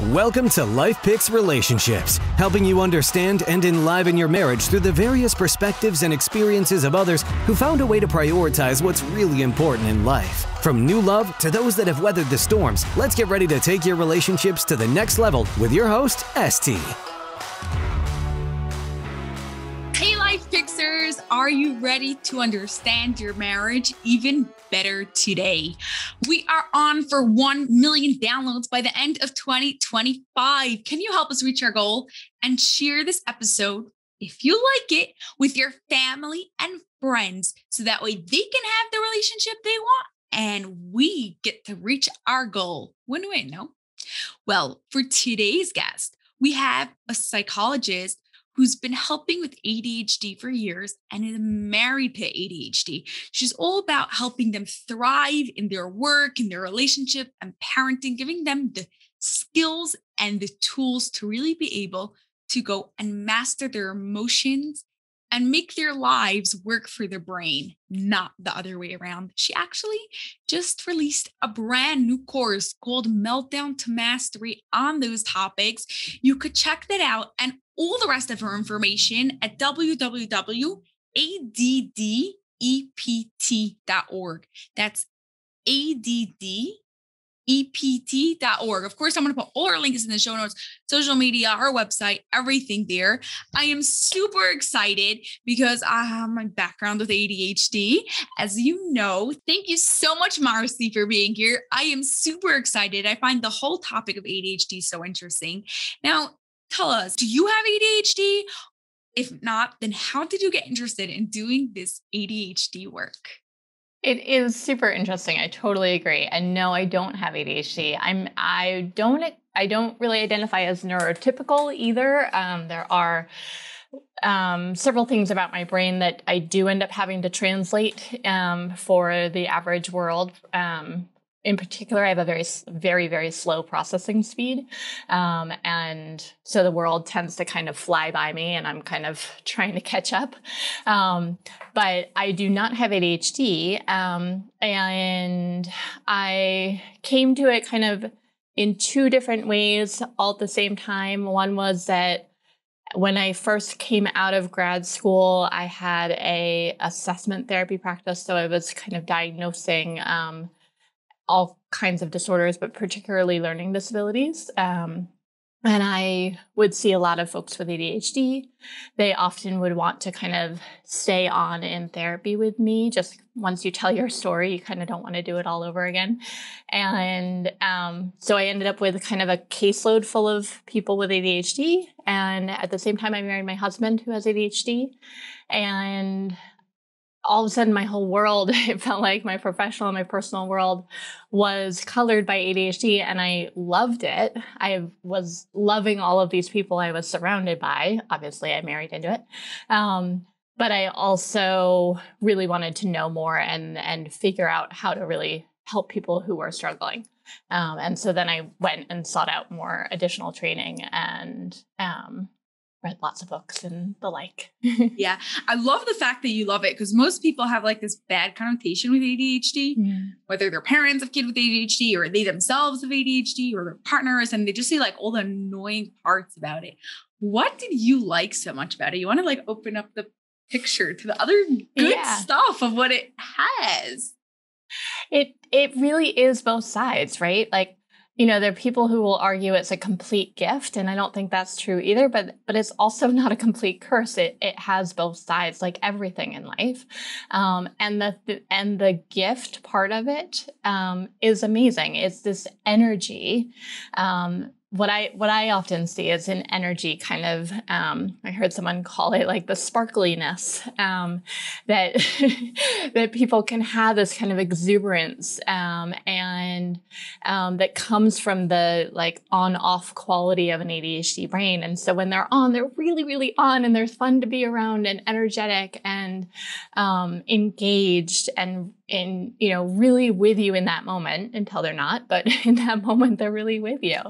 Welcome to Life Picks Relationships, helping you understand and enliven your marriage through the various perspectives and experiences of others who found a way to prioritize what's really important in life. From new love to those that have weathered the storms, let's get ready to take your relationships to the next level with your host, ST. Hey Life Fixers, are you ready to understand your marriage even better today? We are on for 1 million downloads by the end of 2025. Can you help us reach our goal and share this episode, if you like it, with your family and friends so that way they can have the relationship they want and we get to reach our goal? Win-win, no? Well, for today's guest, we have a psychologist who's been helping with ADHD for years and is married to ADHD. She's all about helping them thrive in their work, in their relationship, and parenting, giving them the skills and the tools to really be able to go and master their emotions and make their lives work for their brain, not the other way around. She actually just released a brand new course called Meltdown to Mastery on those topics. You could check that out and all the rest of her information at www.addept.org. That's addept.org. Of course, I'm going to put all our links in the show notes, social media, our website, everything there. I am super excited because I have my background with ADHD, as you know. Thank you so much, Marcy, for being here. I am super excited. I find the whole topic of ADHD so interesting. Now, tell us, do you have ADHD? If not, then how did you get interested in doing this ADHD work? It is super interesting. I totally agree. And no, I don't have ADHD. I don't really identify as neurotypical either. There are several things about my brain that I do end up having to translate for the average world. In particular, I have a very, very slow processing speed. And so the world tends to kind of fly by me and I'm kind of trying to catch up. But I do not have ADHD. And I came to it kind of in two different ways all at the same time. One was that when I first came out of grad school, I had a assessment therapy practice. So I was kind of diagnosing all kinds of disorders, but particularly learning disabilities. And I would see a lot of folks with ADHD. They often would want to kind of stay on in therapy with me. Just once you tell your story, you kind of don't want to do it all over again. And so I ended up with kind of a caseload full of people with ADHD. And at the same time, I married my husband who has ADHD. And all of a sudden, my whole world, it felt like my professional and my personal world was colored by ADHD, and I loved it. I was loving all of these people I was surrounded by. Obviously, I married into it. But I also really wanted to know more and figure out how to really help people who were struggling. And so then I went and sought out more additional training and read lots of books and the like. Yeah. I love the fact that you love it because most people have like this bad connotation with ADHD, whether their parents have kids with ADHD or they themselves have ADHD or their partners, and they just see like all the annoying parts about it. What did you like so much about it? You want to like open up the picture to the other good stuff of what it has. It really is both sides, right? Like, you know, there are people who will argue it's a complete gift, and I don't think that's true either, but it's also not a complete curse. It has both sides, like everything in life. And the gift part of it is amazing. It's this energy. What I often see is an energy kind of, I heard someone call it like the sparkliness, that, that people can have this kind of exuberance, and that comes from the like on-off quality of an ADHD brain. And so when they're on, they're really, really on, and they're fun to be around and energetic and engaged and really with you in that moment until they're not, but in that moment, they're really with you.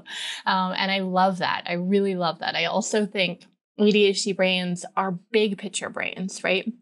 And I love that. I really love that. I also think ADHD brains are big picture brains, right?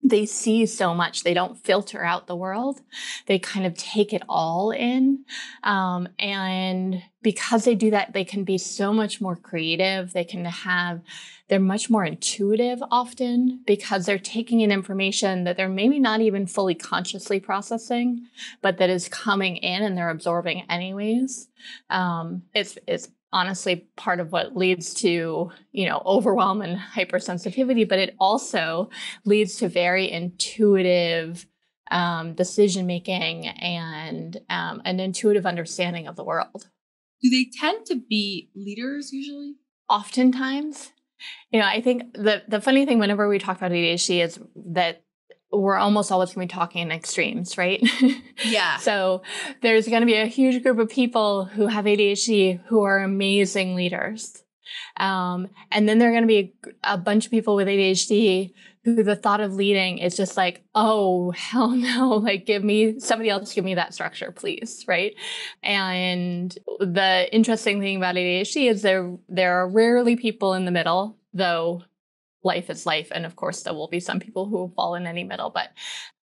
they see so much. They don't filter out the world. They kind of take it all in. And because they do that, they can be so much more creative. They're much more intuitive often because they're taking in information that they're maybe not even fully consciously processing, but that is coming in and they're absorbing anyways. It's honestly part of what leads to, overwhelm and hypersensitivity, but it also leads to very intuitive decision making and an intuitive understanding of the world. Do they tend to be leaders usually? Oftentimes. I think the funny thing whenever we talk about ADHD is that we're almost always going to be talking in extremes, right? Yeah. So there's going to be a huge group of people who have ADHD who are amazing leaders. And then there are going to be a bunch of people with ADHD who the thought of leading is just like, oh, hell no, like somebody else give me that structure, please, right? And the interesting thing about ADHD is there are rarely people in the middle, though life is life. And of course, there will be some people who will fall in any middle, but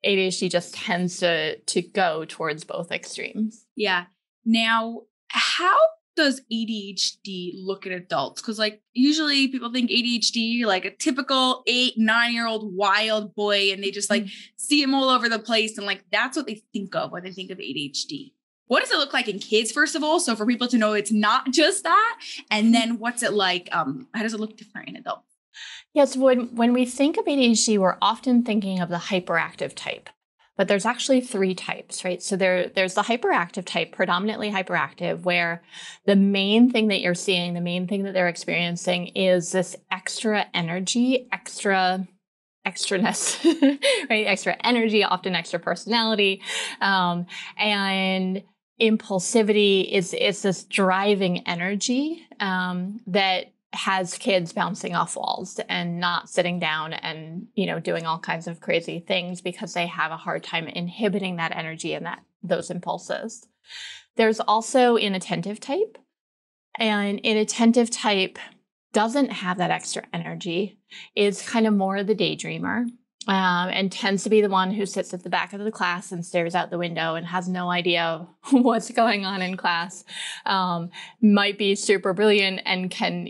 ADHD just tends to go towards both extremes. Yeah. Now, how does ADHD look at adults? Because usually people think ADHD, like a typical 8-9-year-old wild boy, and they just see him all over the place. And that's what they think of when they think of ADHD. What does it look like in kids, first of all? So for people to know it's not just that. And then what's it like? How does it look different in adults? Yes, when we think of ADHD, we're often thinking of the hyperactive type, but there's actually 3 types, right? So there's the hyperactive type, predominantly hyperactive, where the main thing that you're seeing, the main thing that they're experiencing is this extra energy, extraness, right? Extra energy, often extra personality, and impulsivity is this driving energy that has kids bouncing off walls and not sitting down and, doing all kinds of crazy things because they have a hard time inhibiting that energy and those impulses. There's also inattentive type, and inattentive type doesn't have that extra energy, is kind of more the daydreamer, and tends to be the one who sits at the back of the class and stares out the window and has no idea what's going on in class, might be super brilliant and can,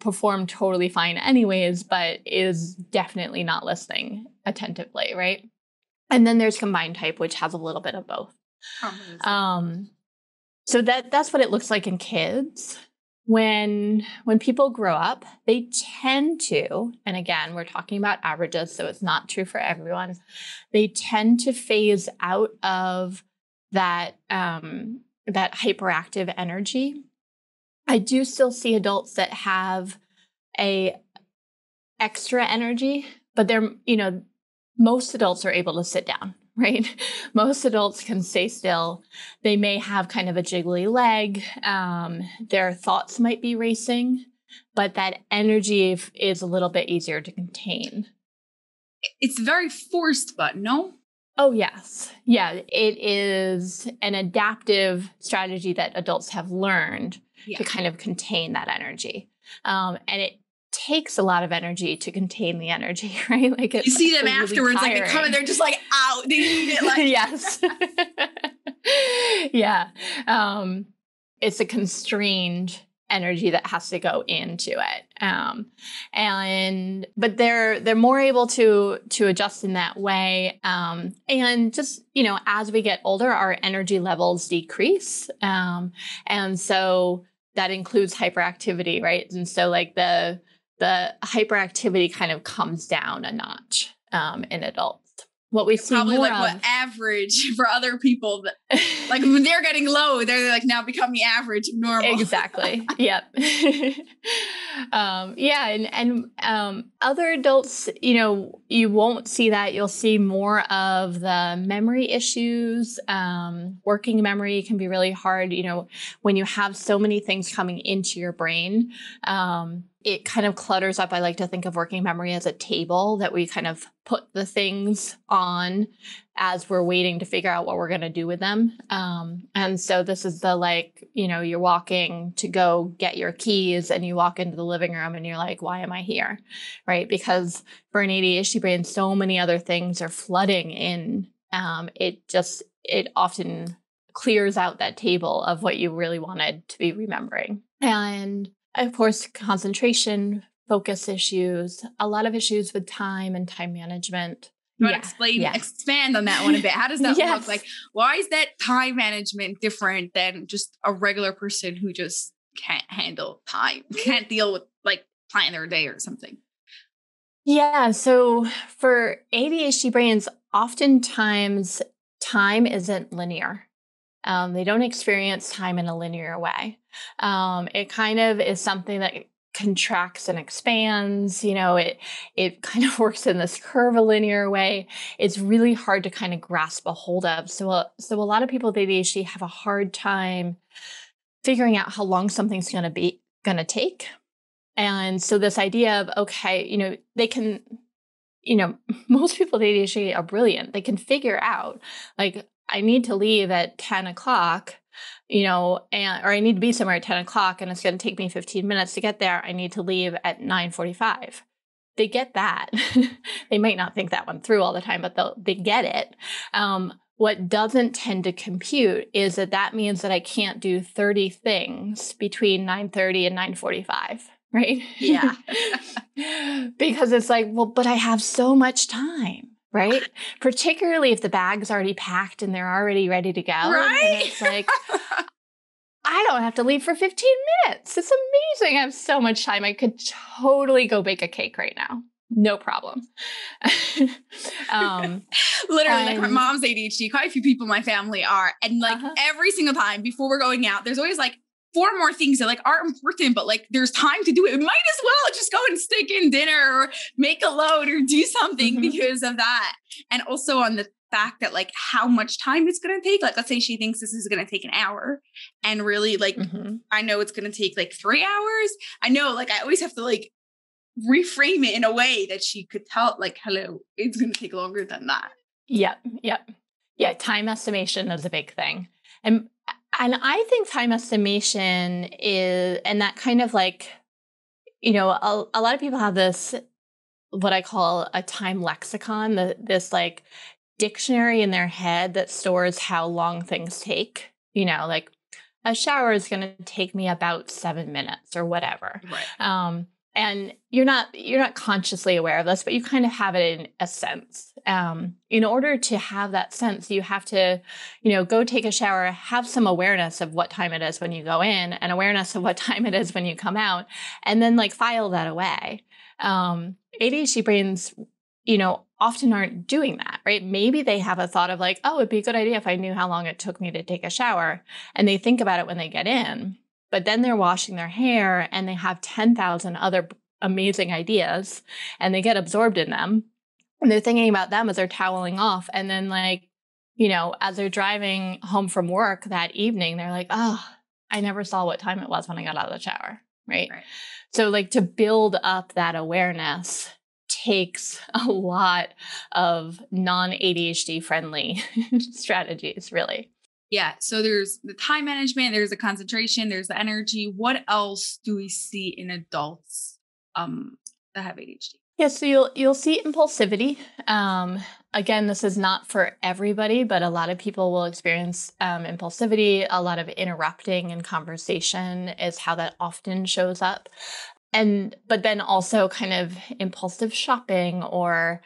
perform totally fine anyways, but is definitely not listening attentively, right? And then there's combined type, which has a little bit of both. So that's what it looks like in kids. When people grow up, they tend to, and again, we're talking about averages, so it's not true for everyone, they tend to phase out of that hyperactive energy. I do still see adults that have a extra energy, but most adults are able to sit down, right? Most adults can stay still. They may have kind of a jiggly leg. Their thoughts might be racing, but that energy is a little bit easier to contain. It's very forced, but no? Oh, yes. Yeah, it is an adaptive strategy that adults have learned to kind of contain that energy. And it takes a lot of energy to contain the energy, right? You see them really afterwards, tiring. They come and they're just out. They need it yes. Yeah. It's a constrained energy that has to go into it. But they're more able to adjust in that way. And just, as we get older, our energy levels decrease. And so that includes hyperactivity, right? And so the hyperactivity kind of comes down a notch in adults. What we see probably more what average for other people that when they're getting low, they're now becoming average, normal. Exactly. Yep. And other adults, you won't see that. You'll see more of the memory issues. Working memory can be really hard. When you have so many things coming into your brain, it kind of clutters up. I like to think of working memory as a table that we kind of put the things on as we're waiting to figure out what we're going to do with them. And so this is the, like, you know, you're walking to go get your keys and you walk into the living room and you're like, why am I here? Right? Because for an ADHD brain, so many other things are flooding in. It often clears out that table of what you really wanted to be remembering. And of course, concentration, focus issues, a lot of issues with time and time management. You want to expand on that one a bit? How does that look like? Why is that time management different than just a regular person who just can't handle time, can't deal with like planning their day or something? Yeah. So for ADHD brains, oftentimes time isn't linear. They don't experience time in a linear way. It kind of is something that contracts and expands. You know, it kind of works in this curvilinear way. It's really hard to kind of grasp a hold of. So a lot of people with ADHD have a hard time figuring out how long something's going to take. And so this idea of, okay, you know, they can, you know, most people with ADHD are brilliant. They can figure out, like, I need to leave at 10 o'clock, you know, or I need to be somewhere at 10 o'clock and it's going to take me 15 minutes to get there. I need to leave at 9:45. They get that. They might not think that one through all the time, but they get it. What doesn't tend to compute is that means that I can't do 30 things between 9:30 and 9:45. Right? Yeah. Because it's like, well, but I have so much time. Right? Particularly if the bag's already packed and they're already ready to go. Right? And it's like, I don't have to leave for 15 minutes. It's amazing. I have so much time. I could totally go bake a cake right now. No problem. Literally, like my mom's ADHD, quite a few people in my family are. And like every single time before we're going out, there's always like 4 more things that like aren't important, but like there's time to do it. We might as well just go and stick in dinner or make a load or do something because of that. And also on the fact that like how much time it's going to take. Like, let's say she thinks this is going to take an hour and really like, I know it's going to take like 3 hours. I know, like, I always have to like reframe it in a way that she could tell, like, hello, it's going to take longer than that. Yep. Yeah. Time estimation is a big thing. And I think time estimation is, and that kind of like, you know, a lot of people have this, what I call a time lexicon, this like dictionary in their head that stores how long things take. You know, like a shower is going to take me about 7 minutes or whatever. Right. And you're not consciously aware of this, but you kind of have it in a sense. In order to have that sense, you have to, you know, go take a shower, have some awareness of what time it is when you go in and awareness of what time it is when you come out, and then like file that away. ADHD brains, you know, often aren't doing that, right? Maybe they have a thought of like, oh, it'd be a good idea if I knew how long it took me to take a shower. And they think about it when they get in. But then they're washing their hair and they have 10,000 other amazing ideas and they get absorbed in them. And they're thinking about them as they're toweling off. And then like, you know, as they're driving home from work that evening, they're like, oh, I never saw what time it was when I got out of the shower. Right. So like to build up that awareness takes a lot of non-ADHD friendly strategies, really. Yeah. So there's the time management, there's the concentration, there's the energy. What else do we see in adults that have ADHD? Yeah, so you'll see impulsivity. Again, this is not for everybody, but a lot of people will experience impulsivity. A lot of interrupting in conversation is how that often shows up. But then also kind of impulsive shopping or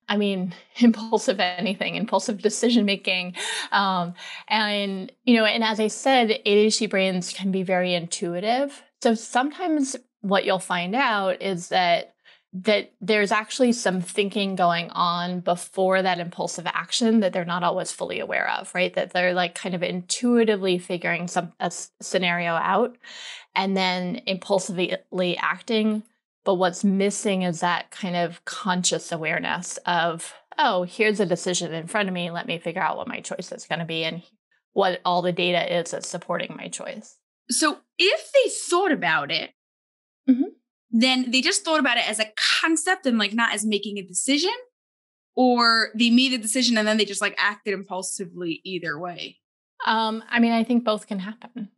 impulsive anything, impulsive decision-making. And as I said, ADHD brains can be very intuitive. So sometimes what you'll find out is that there's actually some thinking going on before that impulsive action that they're not always fully aware of, right? That they're like kind of intuitively figuring a scenario out and then impulsively acting. But what's missing is that kind of conscious awareness of, oh, here's a decision in front of me. Let me figure out what my choice is going to be and what all the data is that's supporting my choice. So if they thought about it, then they just thought about it as a concept and like not as making a decision, or they made a decision and then they just like acted impulsively either way? I mean, I think both can happen,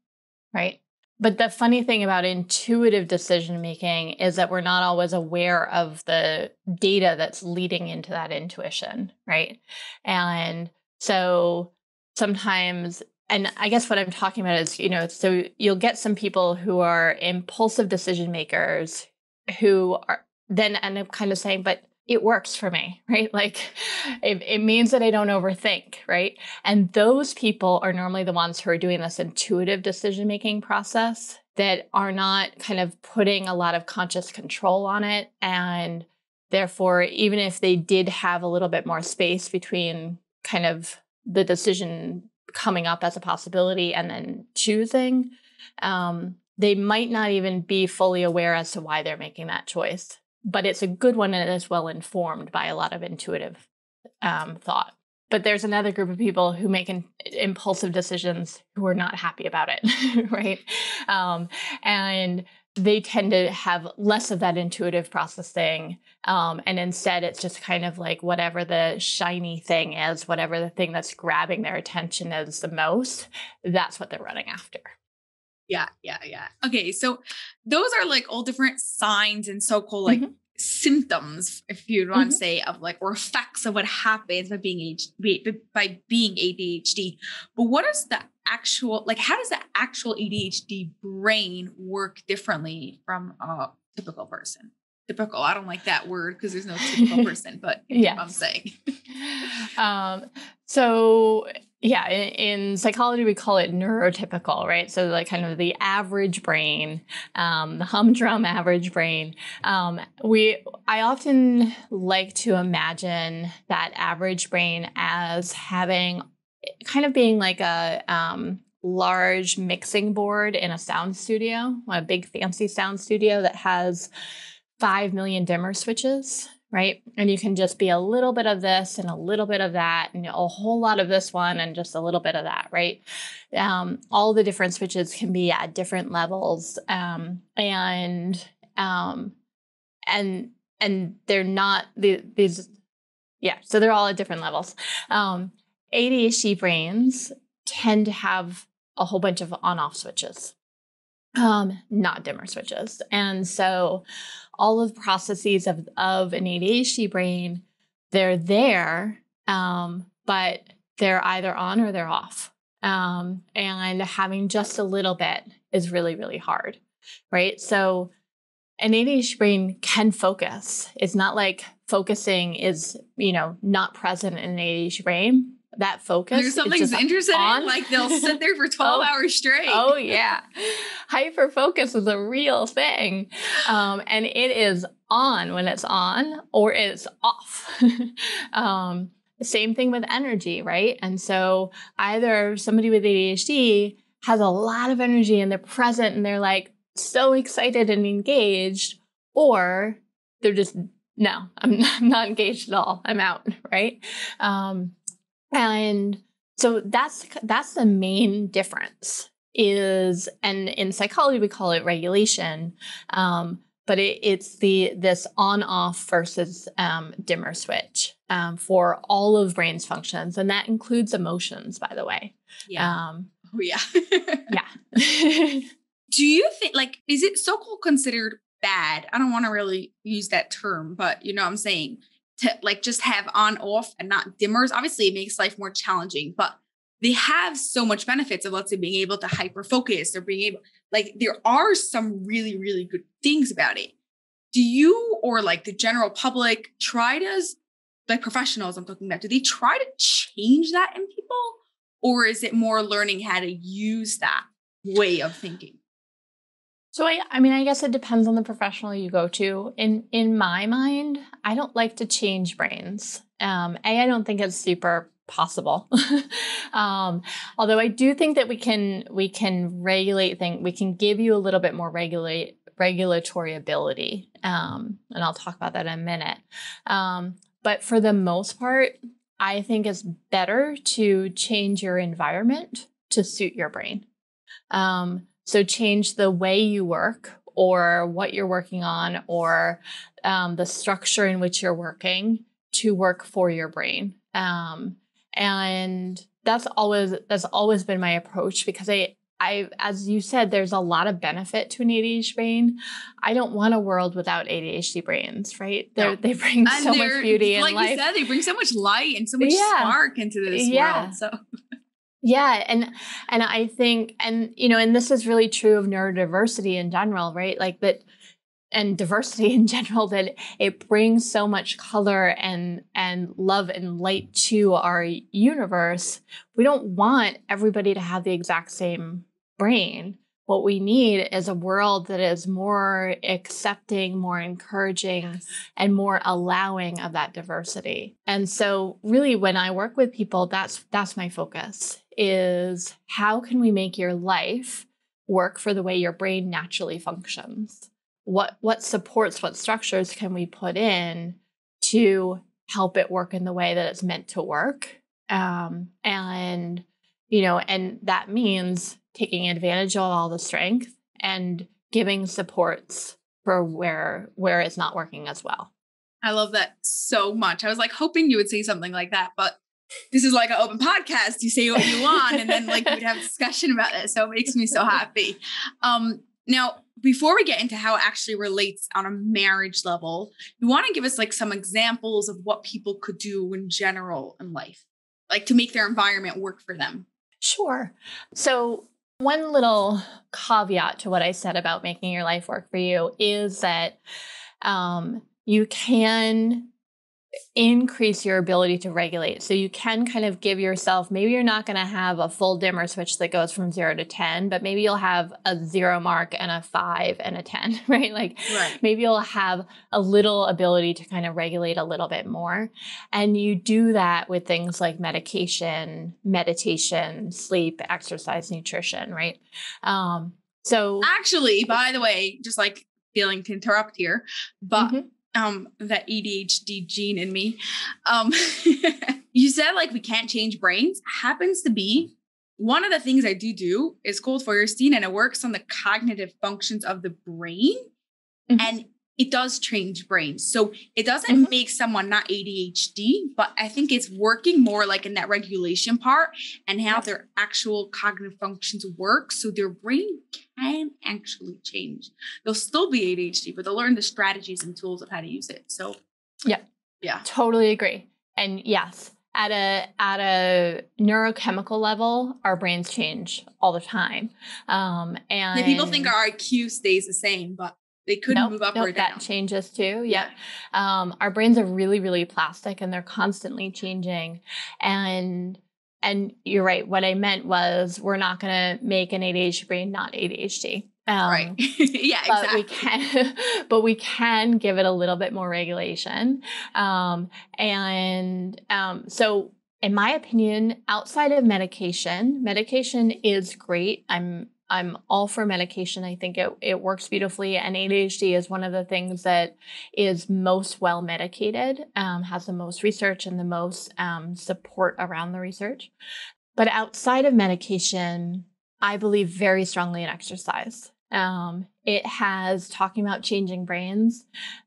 right? But the funny thing about intuitive decision making is that we're not always aware of the data that's leading into that intuition, right? And so sometimes, and I guess what I'm talking about is, so you'll get some people who are impulsive decision makers who are then end up kind of saying, but it works for me, right? Like it means that I don't overthink, right? And those people are normally the ones who are doing this intuitive decision-making process that are not kind of putting a lot of conscious control on it. And therefore, even if they did have a little bit more space between kind of the decision coming up as a possibility and then choosing, they might not even be fully aware as to why they're making that choice. But it's a good one and it's well informed by a lot of intuitive thought. But there's another group of people who make impulsive decisions who are not happy about it, right? And they tend to have less of that intuitive processing. And instead, it's just kind of like whatever the shiny thing is, whatever the thing that's grabbing their attention is the most, that's what they're running after. Yeah. Okay. So those are like all different signs and so-called like symptoms, if you'd want to say, of like, or effects of what happens by being ADHD. But what is the actual, like, how does the actual ADHD brain work differently from a typical person? Typical, I don't like that word because there's no typical person, but yeah, I'm saying. So yeah, in psychology, we call it neurotypical, right? So like kind of the average brain, the humdrum average brain. I often like to imagine that average brain as having kind of being like a large mixing board in a sound studio, a big fancy sound studio that has 5 million dimmer switches, right? And you can just be a little bit of this and a little bit of that and a whole lot of this one and just a little bit of that, right? All the different switches can be at different levels. And they're not these, yeah, so they're all at different levels. ADHD brains tend to have a whole bunch of on-off switches. Not dimmer switches. And so all of the processes of an ADHD brain, they're there, but they're either on or they're off. And having just a little bit is really, really hard, right? So an ADHD brain can focus. It's not like focusing is, not present in an ADHD brain. That focus. There's something interesting in, like they'll sit there for 12 hours straight. Oh yeah. Hyper focus is a real thing. And it is on when it's on or it's off. Same thing with energy, right? And so either somebody with ADHD has a lot of energy and they're present and they're like so excited and engaged, or they're just, no, I'm not engaged at all. I'm out, right? And so that's the main difference is, and in psychology, we call it regulation. But it's this on-off versus dimmer switch for all of brain's functions. And that includes emotions, by the way. Yeah. Yeah. Yeah. Do you think, like, is it so-called considered bad? I don't want to really use that term, but you know what I'm saying? To like just have on off and not dimmers. Obviously it makes life more challenging, but they have so much benefits of, let's say, being able to hyper focus or being able, like, there are some really, really good things about it. Do you, or like the general public, try to, like professionals I'm talking about, do they try to change that in people? Or is it more learning how to use that way of thinking? So I mean, I guess it depends on the professional you go to. In my mind, I don't like to change brains. I don't think it's super possible. Although I do think that we can regulate things. We can give you a little bit more regulatory ability. And I'll talk about that in a minute. But for the most part, I think it's better to change your environment to suit your brain. So change the way you work or what you're working on or the structure in which you're working to work for your brain. And that's always been my approach, because I, as you said, there's a lot of benefit to an ADHD brain. I don't want a world without ADHD brains, right? No. They bring so much beauty in life. Like you said, they bring so much light and so much spark into this world. So. Yeah. And I think, and, and this is really true of neurodiversity in general, right? Like that, and diversity in general, that it brings so much color and love and light to our universe. We don't want everybody to have the exact same brain. What we need is a world that is more accepting, more encouraging, and more allowing of that diversity. And so really when I work with people, that's my focus, is how can we make your life work for the way your brain naturally functions? What supports, what structures can we put in to help it work in the way that it's meant to work? And that means taking advantage of all the strength and giving supports for where it's not working as well. I love that so much. I was like hoping you would say something like that, but this is like an open podcast. You say what you want, and then like we'd have a discussion about it. So it makes me so happy. Now, before we get into how it actually relates on a marriage level, you want to give us like some examples of what people could do in general in life, like to make their environment work for them. Sure. So one little caveat to what I said about making your life work for you is that you can increase your ability to regulate. So you can kind of give yourself, maybe you're not going to have a full dimmer switch that goes from 0 to 10, but maybe you'll have a 0 mark and a 5 and a 10, right? Maybe you'll have a little ability to kind of regulate a little bit more. And you do that with things like medication, meditation, sleep, exercise, nutrition, right? So actually, by the way, just like feeling to interrupt here, but that ADHD gene in me. You said like we can't change brains. Happens to be one of the things I do is called Feuerstein, and it works on the cognitive functions of the brain. And it does change brains. So it doesn't make someone not ADHD, but I think it's working more like in that regulation part and how their actual cognitive functions work. So their brain can actually change. They'll still be ADHD, but they'll learn the strategies and tools of how to use it. So yeah, totally agree. And yes, at a neurochemical level, our brains change all the time. And people think our IQ stays the same, but they could move up or down. That changes too. Yeah. Our brains are really, really plastic, and they're constantly changing. And you're right. What I meant was we're not going to make an ADHD brain not ADHD. Right. Yeah, exactly. But we can give it a little bit more regulation. So in my opinion, outside of medication is great. I'm all for medication. I think it works beautifully. And ADHD is one of the things that is most well medicated, has the most research and the most support around the research. But outside of medication, I believe very strongly in exercise. It has, talking about changing brains,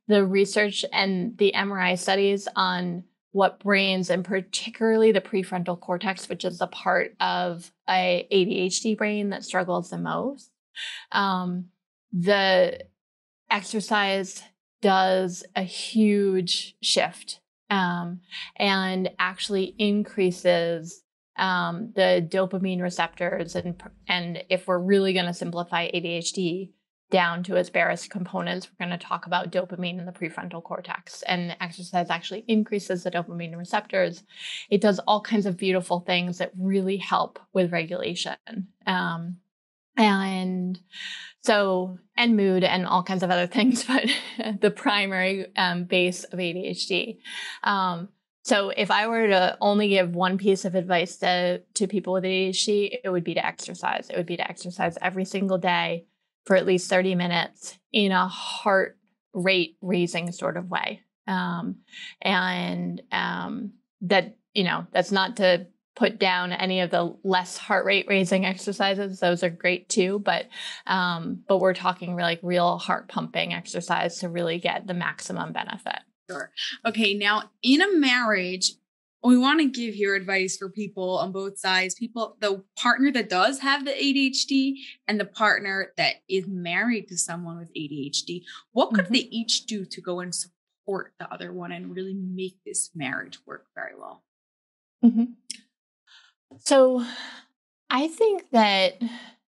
the research and the MRI studies on what brains, and particularly the prefrontal cortex, which is the part of a ADHD brain that struggles the most. The exercise does a huge shift and actually increases the dopamine receptors. And if we're really going to simplify ADHD down to its barest components, we're going to talk about dopamine in the prefrontal cortex, and exercise actually increases the dopamine receptors. It does all kinds of beautiful things that really help with regulation. And mood and all kinds of other things, but the primary base of ADHD. So if I were to only give one piece of advice to people with ADHD, it would be to exercise. It would be to exercise every single day for at least 30 minutes in a heart rate raising sort of way. That's not to put down any of the less heart rate raising exercises. Those are great too, but we're talking like real heart pumping exercise to really get the maximum benefit. Sure. Okay. Now in a marriage, we want to give your advice for people on both sides, the partner that does have the ADHD and the partner that is married to someone with ADHD. What could they each do to go and support the other one and really make this marriage work very well? So I think that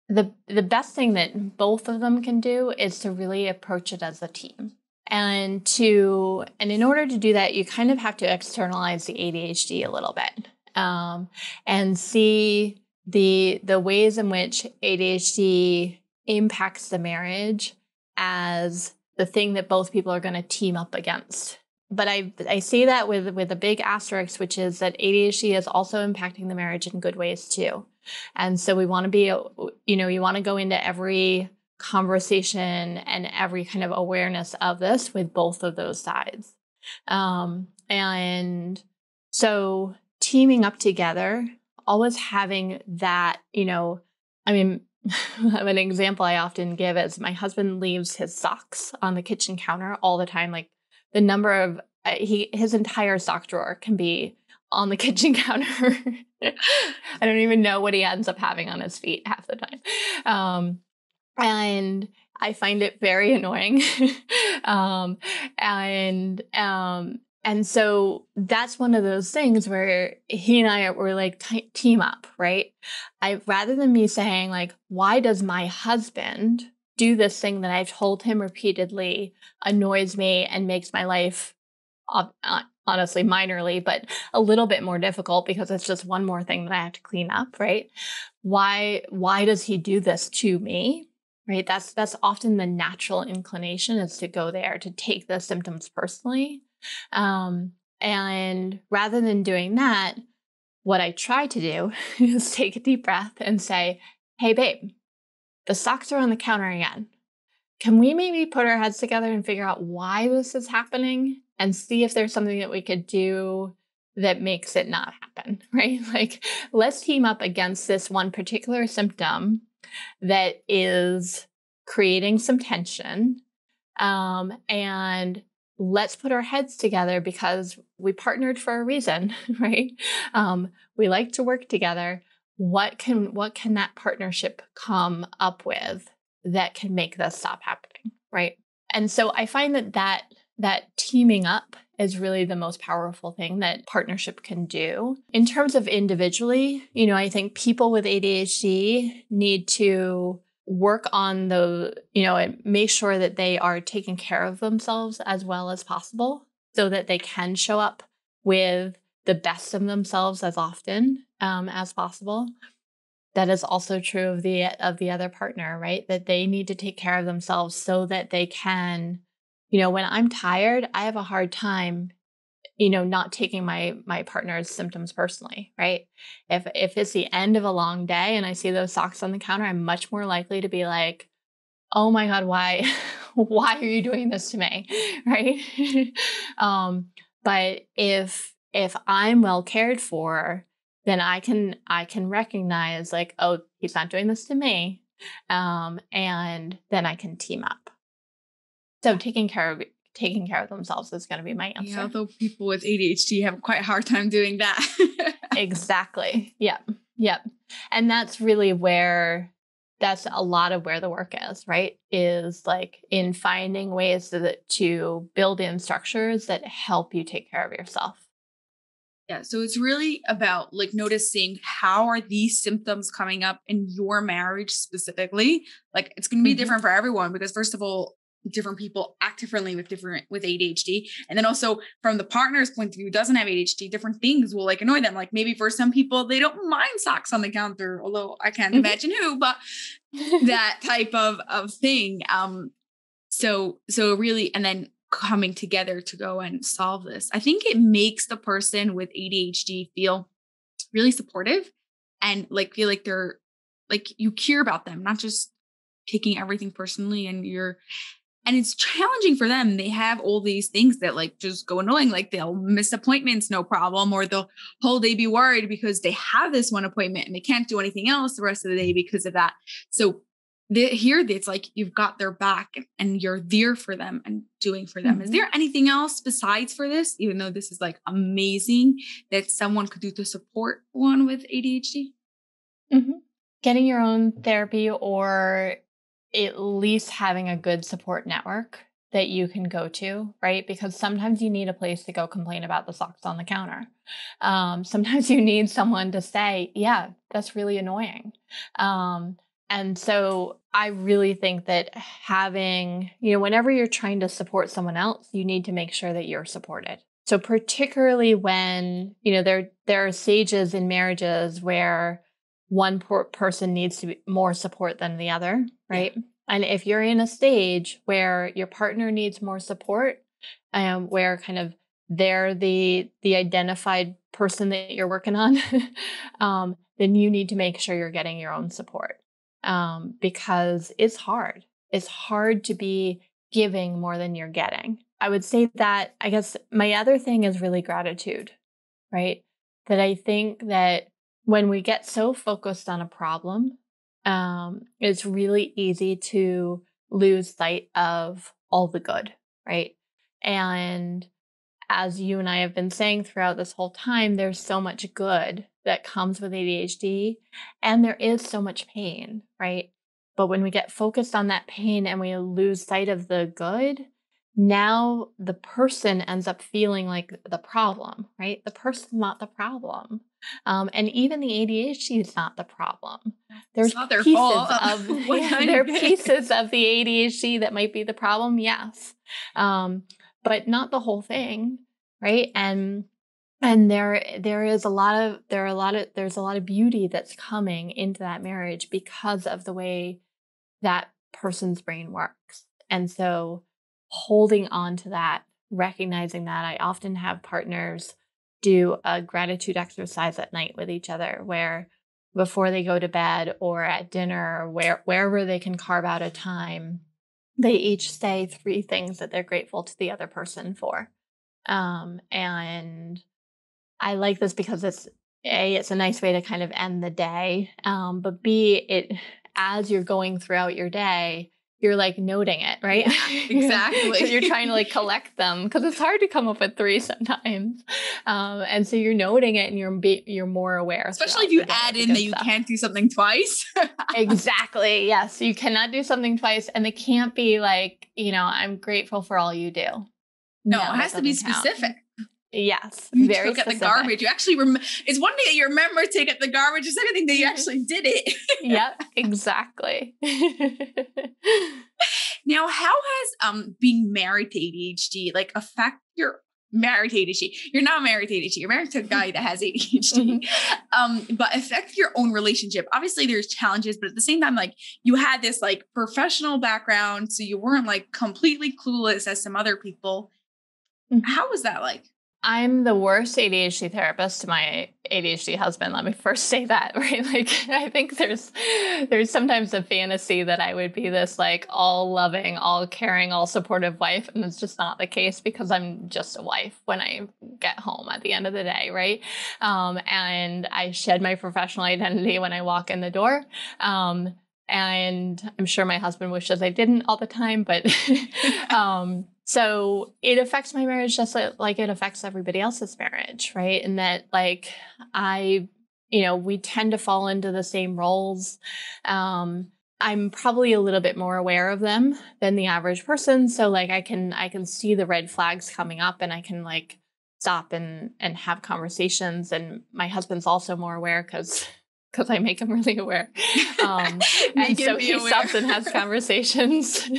the best thing that both of them can do is to really approach it as a team. And in order to do that, you kind of have to externalize the ADHD a little bit, and see the ways in which ADHD impacts the marriage as the thing that both people are going to team up against. But I say that with a big asterisk, which is that ADHD is also impacting the marriage in good ways too. And so we want to be, you want to go into every conversation and every kind of awareness of this with both of those sides. And so teaming up together, always having that, an example I often give is my husband leaves his socks on the kitchen counter all the time. Like the number of, his entire sock drawer can be on the kitchen counter. I don't even know what he ends up having on his feet half the time. And I find it very annoying. And so that's one of those things where he and I were like, team up, right? Rather than me saying like, why does my husband do this thing that I've told him repeatedly annoys me and makes my life honestly minorly, but a little bit more difficult because it's just one more thing that I have to clean up, right? Why does he do this to me? Right? That's often the natural inclination, is to go there, to take the symptoms personally. And rather than doing that, what I try to do is take a deep breath and say, hey, babe, the socks are on the counter again. Can we maybe put our heads together and figure out why this is happening and see if there's something that we could do that makes it not happen, right? Like, let's team up against this one particular symptom that is creating some tension. And let's put our heads together because we partnered for a reason, right? We like to work together. What can that partnership come up with that can make this stop happening, right? And so I find that teaming up is really the most powerful thing that partnership can do. In terms of individually, I think people with ADHD need to work on and make sure that they are taking care of themselves as well as possible so that they can show up with the best of themselves as often as possible. That is also true of the other partner, right? That they need to take care of themselves so that they can, when I'm tired, I have a hard time, not taking my partner's symptoms personally, right? If it's the end of a long day and I see those socks on the counter, I'm much more likely to be like, oh my God, why are you doing this to me? Right? But if I'm well cared for, then I can recognize like, oh, he's not doing this to me. And then I can team up. So taking care of themselves is going to be my answer. Yeah, although people with ADHD have quite a hard time doing that. Exactly. Yep. And that's a lot of where the work is, right? Is like in finding ways to build in structures that help you take care of yourself. Yeah. So it's really about like noticing how are these symptoms coming up in your marriage specifically. Like it's going to be different for everyone because first of all, different people act differently with ADHD. And then also from the partner's point of view, who doesn't have ADHD, different things will like annoy them. Like maybe for some people, they don't mind socks on the counter, although I can't imagine who, but that type of thing. So really, and then coming together to go and solve this. I think it makes the person with ADHD feel really supportive and like feel like they're like you care about them, not just taking everything personally and you're And it's challenging for them. They have all these things that like just go annoying, like they'll miss appointments, no problem, or they'll whole day be worried because they have this one appointment and they can't do anything else the rest of the day because of that. So here it's like you've got their back and you're there for them and doing for them. Is there anything else besides for this, even though this is like amazing, that someone could do to support one with ADHD? Getting your own therapy, or at least having a good support network that you can go to, right? Because sometimes you need a place to go complain about the socks on the counter. Sometimes you need someone to say, yeah, that's really annoying. And so I really think that having, whenever you're trying to support someone else, you need to make sure that you're supported. So particularly when, there are stages in marriages where one person needs to be more support than the other, right? Yeah. And if you're in a stage where your partner needs more support, where kind of they're the identified person that you're working on, then you need to make sure you're getting your own support. Because it's hard. It's hard to be giving more than you're getting. I would say that, I guess my other thing is really gratitude, right? That I think that when we get so focused on a problem, it's really easy to lose sight of all the good, right? And as you and I have been saying throughout this whole time, there's so much good that comes with ADHD, and there is so much pain, right? But when we get focused on that pain and we lose sight of the good, now the person ends up feeling like the problem, right? The person's not the problem. And even the ADHD is not the problem. There's pieces of there are pieces of the ADHD that might be the problem, yes, but not the whole thing, right? And there's a lot of beauty that's coming into that marriage because of the way that person's brain works. And so holding on to that, recognizing that, I often have partners do a gratitude exercise at night with each other, where before they go to bed or at dinner, or wherever they can carve out a time, they each say 3 things that they're grateful to the other person for. And I like this because it's a nice way to kind of end the day. But B, as you're going throughout your day, you're like noting it, right? Yeah, exactly. So you're trying to like collect them, because it's hard to come up with 3 sometimes. And so you're noting it and you're more aware. Especially if you add in that you can't do something twice. Exactly. Yes. You cannot do something twice. And it can't be like, I'm grateful for all you do. No, it has to be specific. Yes. You very took out the garbage. You actually it's one thing that you remember to take out the garbage. It's another thing that you actually did it. Yep, exactly. Now, how has being married to ADHD like affect your married to ADHD? You're not married to ADHD. You're married to a guy that has ADHD. But affect your own relationship. Obviously, there's challenges, but at the same time, like you had this like professional background, so you weren't like completely clueless as some other people. How was that like? I'm the worst ADHD therapist to my ADHD husband. Let me first say that, right? Like, I think there's sometimes a fantasy that I would be this like all loving, all caring, all supportive wife. And it's just not the case, because I'm just a wife when I get home at the end of the day, right? And I shed my professional identity when I walk in the door. And I'm sure my husband wishes I didn't all the time, but so it affects my marriage just like it affects everybody else's marriage, right? And that like we tend to fall into the same roles. I'm probably a little bit more aware of them than the average person. So like I can see the red flags coming up, and I can like stop and have conversations. And my husband's also more aware because I make him really aware. And so he stops and has conversations.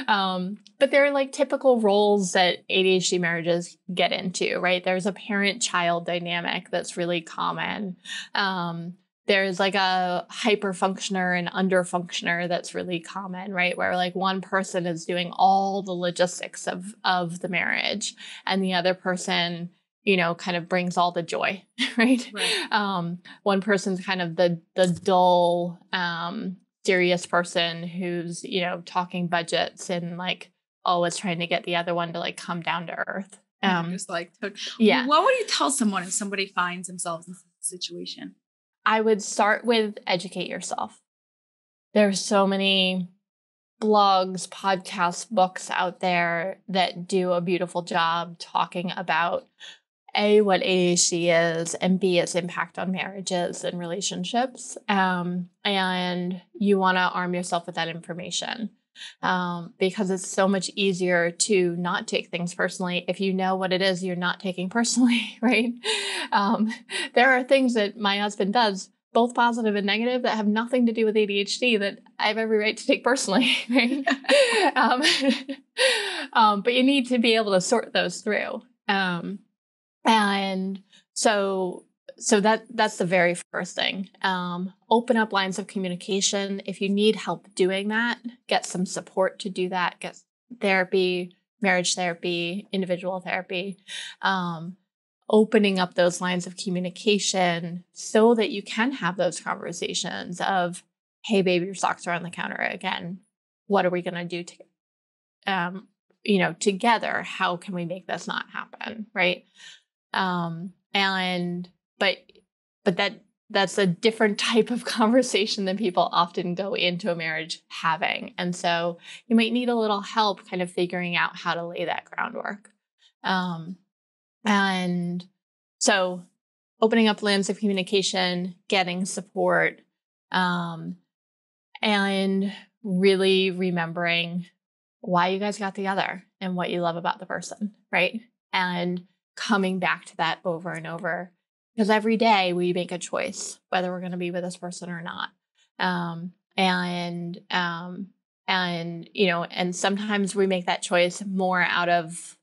But there are like typical roles that ADHD marriages get into, right? There's a parent-child dynamic that's really common. There's like a hyper-functioner and under-functioner that's really common, right? Where like one person is doing all the logistics of the marriage, and the other person kind of brings all the joy, right? One person's kind of the dull, serious person who's, talking budgets and like always trying to get the other one to like come down to earth. Just like, yeah. What would you tell someone if somebody finds themselves in this situation? I would start with educate yourself. There's so many blogs, podcasts, books out there that do a beautiful job talking about A, what ADHD is, and B, its impact on marriages and relationships. And you want to arm yourself with that information because it's so much easier to not take things personally if you know what it is you're not taking personally, right? There are things that my husband does, both positive and negative, that have nothing to do with ADHD that I have every right to take personally, right? But you need to be able to sort those through. And so that's the very first thing. Open up lines of communication. If you need help doing that, get some support to do that. Get therapy, marriage therapy, individual therapy. Opening up those lines of communication so that you can have those conversations of, hey, baby, your socks are on the counter again. What are we going to do together? How can we make this not happen? Right. But that's a different type of conversation than people often go into a marriage having. And so you might need a little help kind of figuring out how to lay that groundwork. And so opening up lines of communication, getting support, and really remembering why you guys got together and what you love about the person, right? And coming back to that over and over, because every day we make a choice whether we're going to be with this person or not. And sometimes we make that choice more out of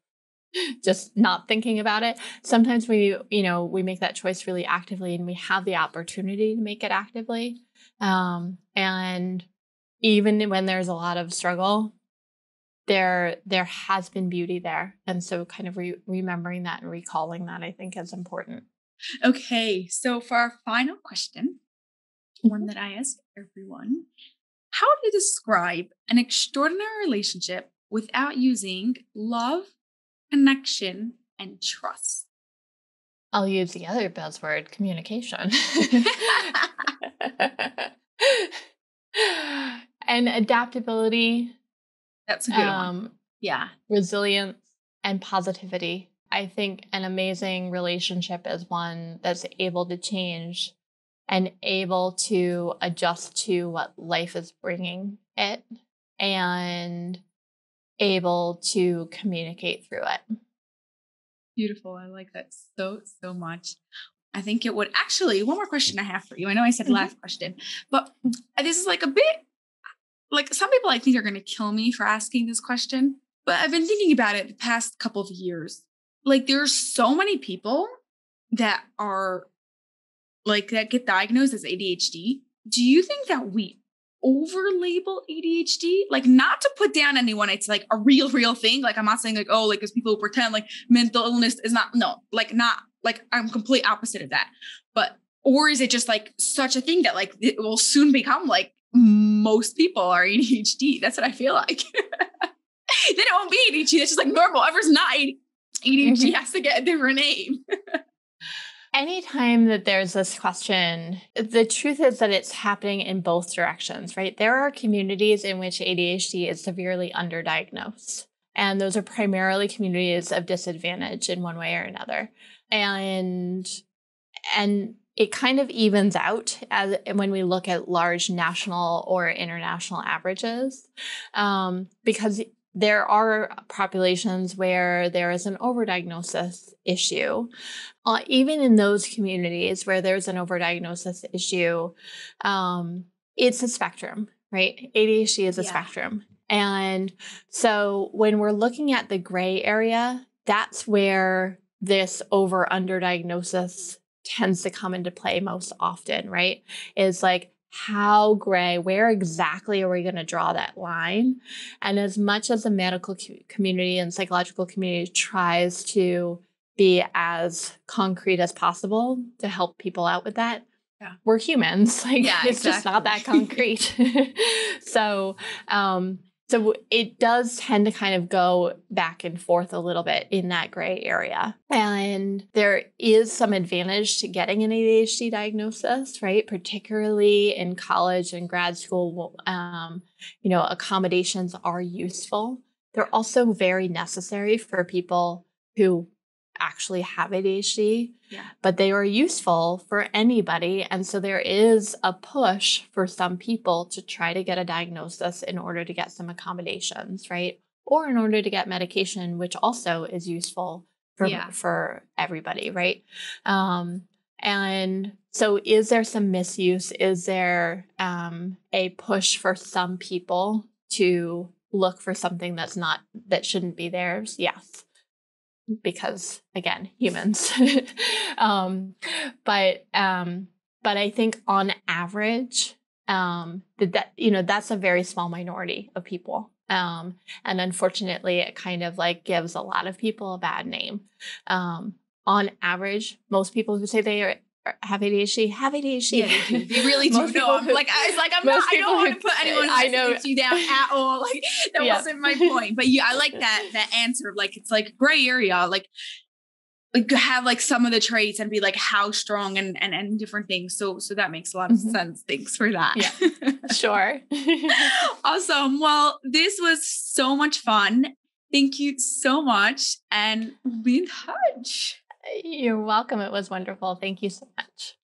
just not thinking about it. Sometimes we make that choice really actively, and we have the opportunity to make it actively. And even when there's a lot of struggle, there has been beauty there. And so kind of remembering that and recalling that, I think, is important. Okay. So for our final question, one that I ask everyone, how do you describe an extraordinary relationship without using love, connection, and trust? I'll use the other buzzword, communication. And adaptability. That's a good one. Yeah. Resilience and positivity. I think an amazing relationship is one that's able to change and able to adjust to what life is bringing it and able to communicate through it. Beautiful. I like that so much. I think it would actually, one more question I have for you. I know I said last question, but this is like a bit, like some people I think are going to kill me for asking this question, but I've been thinking about it the past couple of years. Like there's so many people that are like, that get diagnosed as ADHD. Do you think that we over-label ADHD? Like, not to put down anyone, it's like a real thing. Like, I'm not saying like, oh, like, because people pretend like mental illness is not, no, like not, like I'm complete opposite of that. But, or is it just like such a thing that like it will soon become like most people are ADHD? That's what I feel like. Then it won't be ADHD. It's just like normal. Whoever's not ADHD has to get a different name. Anytime that there's this question, the truth is that it's happening in both directions, right? There are communities in which ADHD is severely underdiagnosed, and those are primarily communities of disadvantage in one way or another. And it kind of evens out as when we look at large national or international averages, because there are populations where there is an overdiagnosis issue. Even in those communities where there's an overdiagnosis issue, it's a spectrum, right? ADHD is a spectrum. And so when we're looking at the gray area, that's where this over-underdiagnosis tends to come into play most often, right? Is like, how gray, where exactly are we going to draw that line? And as much as the medical community and psychological community tries to be as concrete as possible to help people out with that, we're humans. Like, it's just not that concrete. So So it does tend to kind of go back and forth a little bit in that gray area. And there is some advantage to getting an ADHD diagnosis, right? Particularly in college and grad school, accommodations are useful. They're also very necessary for people who actually have ADHD, but they are useful for anybody. And so there is a push for some people to try to get a diagnosis in order to get some accommodations, right? Or in order to get medication, which also is useful for everybody, right? And so is there some misuse? Is there a push for some people to look for something that shouldn't be theirs? Yes. Because again, humans. But I think on average, that's a very small minority of people. And unfortunately, it kind of like gives a lot of people a bad name. On average, most people who say they have ADHD have ADHD. Yeah, they really do. I don't want to put anyone ADHD down at all. Like that wasn't my point. But I like that answer of like, it's like gray area, like have like some of the traits and be like how strong and different things. So that makes a lot of sense. Thanks for that. Yeah, sure. Awesome. Well, this was so much fun. Thank you so much, and be in touch. You're welcome. It was wonderful. Thank you so much.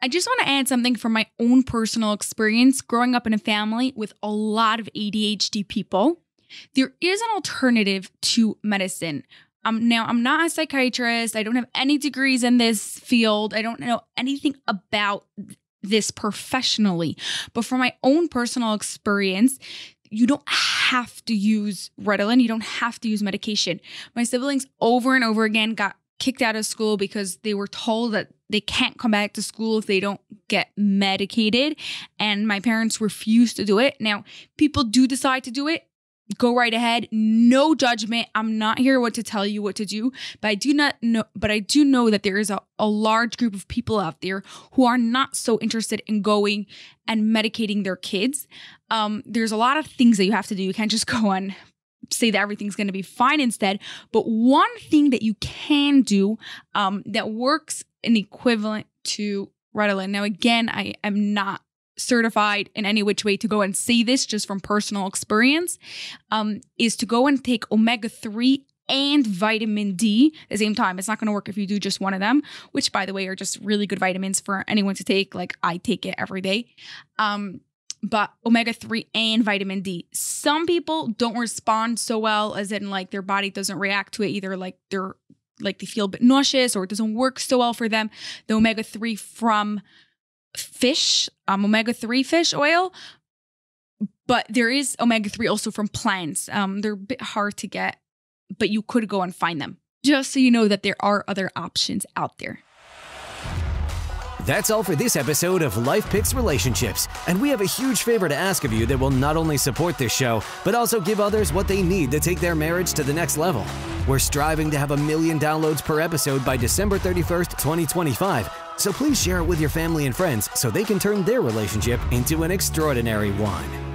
I just want to add something from my own personal experience growing up in a family with a lot of ADHD people. There is an alternative to medicine. Now, I'm not a psychiatrist. I don't have any degrees in this field. I don't know anything about this professionally. But from my own personal experience, you don't have to use Ritalin. You don't have to use medication. My siblings over and over again got kicked out of school because they were told that they can't come back to school if they don't get medicated. And my parents refused to do it. Now, people do decide to do it. Go right ahead. No judgment. I'm not here to tell you what to do, but I do know that there is a large group of people out there who are not so interested in going and medicating their kids. There's a lot of things that you have to do. You can't just go and say that everything's going to be fine instead. But one thing that you can do that works an equivalent to Ritalin. Now, again, I am not certified in any which way to go and say this just from personal experience, is to go and take omega-3 and vitamin D at the same time. It's not going to work if you do just one of them, which by the way are just really good vitamins for anyone to take. Like I take it every day. But omega-3 and vitamin D. Some people don't respond so well, as in like their body doesn't react to it, either like they feel a bit nauseous or it doesn't work so well for them. The omega-3 from fish, omega-3 fish oil, but there is omega-3 also from plants. They're a bit hard to get, but you could go and find them. Just so you know that there are other options out there. That's all for this episode of Life Picks Relationships, and we have a huge favor to ask of you that will not only support this show, but also give others what they need to take their marriage to the next level. We're striving to have 1 million downloads per episode by December 31st, 2025, so please share it with your family and friends so they can turn their relationship into an extraordinary one.